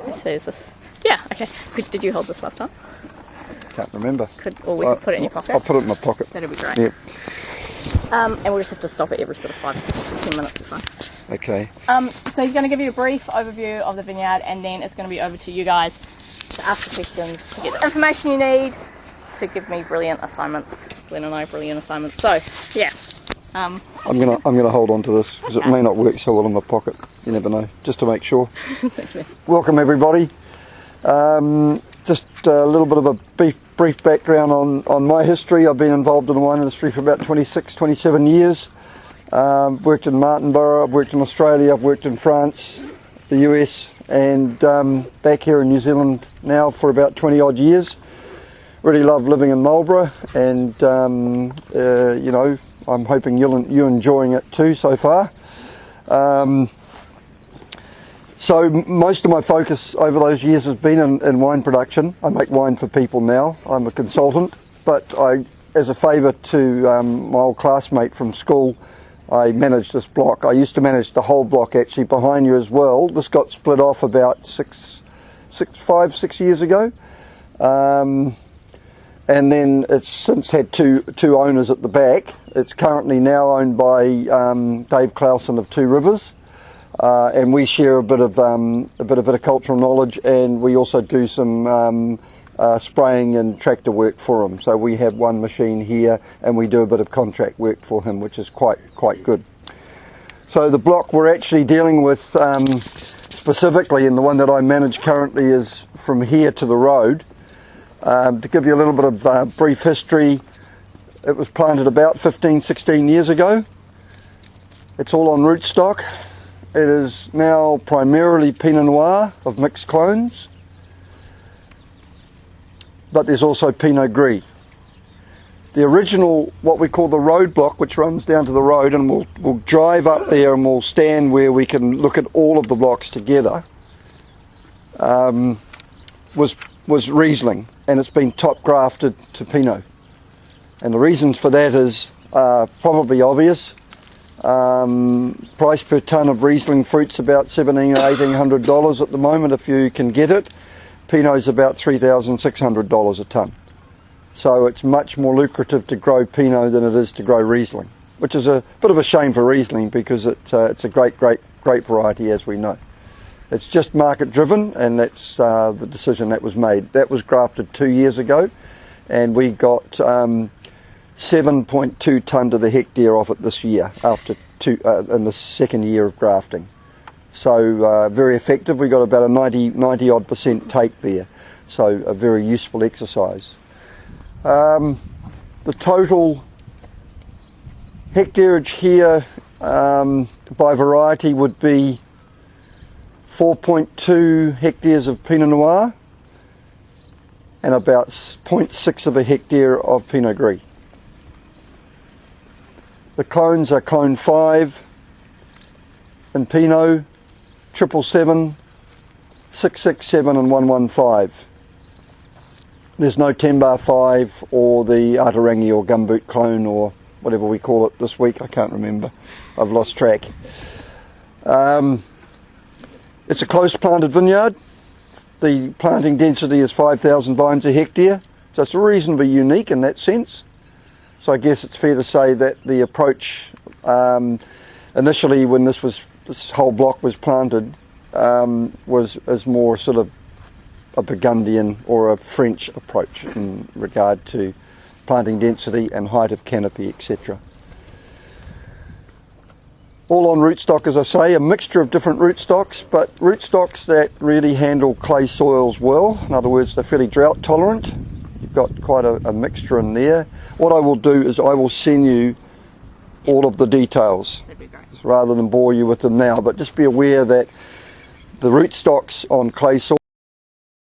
Let's see, is this? Yeah, okay. Did you hold this last time? Can't remember. Or we could put it in your pocket? I'll put it in my pocket. That'd be great. Yep. And we'll just have to stop it every sort of 5 to 10 minutes or so. Okay. So he's going to give you a brief overview of the vineyard, and then it's going to be over to you guys to ask the questions, to get the information you need, to give me brilliant assignments. Glenn and I brilliant assignments. So, yeah. I'm gonna hold on to this because it may not work so well in my pocket. You never know. Just to make sure. Thanks, man. Welcome everybody. Just a little bit of a brief background on my history. I've been involved in the wine industry for about 26, 27 years. Worked in Martinborough, I've worked in Australia, I've worked in France, the US, and back here in New Zealand now for about 20 odd years. Really love living in Marlborough, and you know, I'm hoping you're enjoying it too so far. So most of my focus over those years has been in wine production. I make wine for people now. I'm a consultant, but as a favour to my old classmate from school, I managed this block. I used to manage the whole block actually behind you as well. This got split off about 5, 6 years ago. And then it's since had two owners at the back. It's currently now owned by Dave Clausen of Two Rivers. And we share a bit of viticultural knowledge, and we also do some spraying and tractor work for him. So we have one machine here, and we do a bit of contract work for him, which is quite good. So the block we're actually dealing with specifically, and the one that I manage currently, is from here to the road. To give you a little bit of brief history, it was planted about 15, 16 years ago. It's all on rootstock. It is now primarily Pinot Noir of mixed clones, but there's also Pinot Gris. The original, what we call the road block, which runs down to the road, and we'll drive up there and we'll stand where we can look at all of the blocks together, was Riesling, and it's been top grafted to Pinot. And the reasons for that is probably obvious. Price per tonne of Riesling fruit's about $1,700 or $1,800 at the moment if you can get it. Pinot's about $3,600 a tonne. So it's much more lucrative to grow Pinot than it is to grow Riesling, which is a bit of a shame for Riesling because it's a great variety, as we know. It's just market driven, and that's the decision that was made. That was grafted 2 years ago, and we got 7.2 tonne to the hectare off it this year after in the second year of grafting. So very effective. We got about a 90 odd % take there. So a very useful exercise. The total hectareage here by variety would be 4.2 hectares of Pinot Noir and about 0.6 of a hectare of Pinot Gris. The clones are clone 5 in Pinot, 777, 667 and 115. There's no 10 bar 5 or the Artarangi or Gumboot clone or whatever we call it this week. I can't remember. I've lost track. It's a close planted vineyard. The planting density is 5,000 vines a hectare, so it's reasonably unique in that sense. So I guess it's fair to say that the approach initially when this whole block was planted was more sort of a Burgundian or a French approach in regard to planting density and height of canopy, etc. All on rootstock, as I say, a mixture of different rootstocks, but rootstocks that really handle clay soils well. In other words, they're fairly drought tolerant. You've got quite a mixture in there. What I will do is I will send you all of the details rather than bore you with them now, but just be aware that the rootstocks on clay soil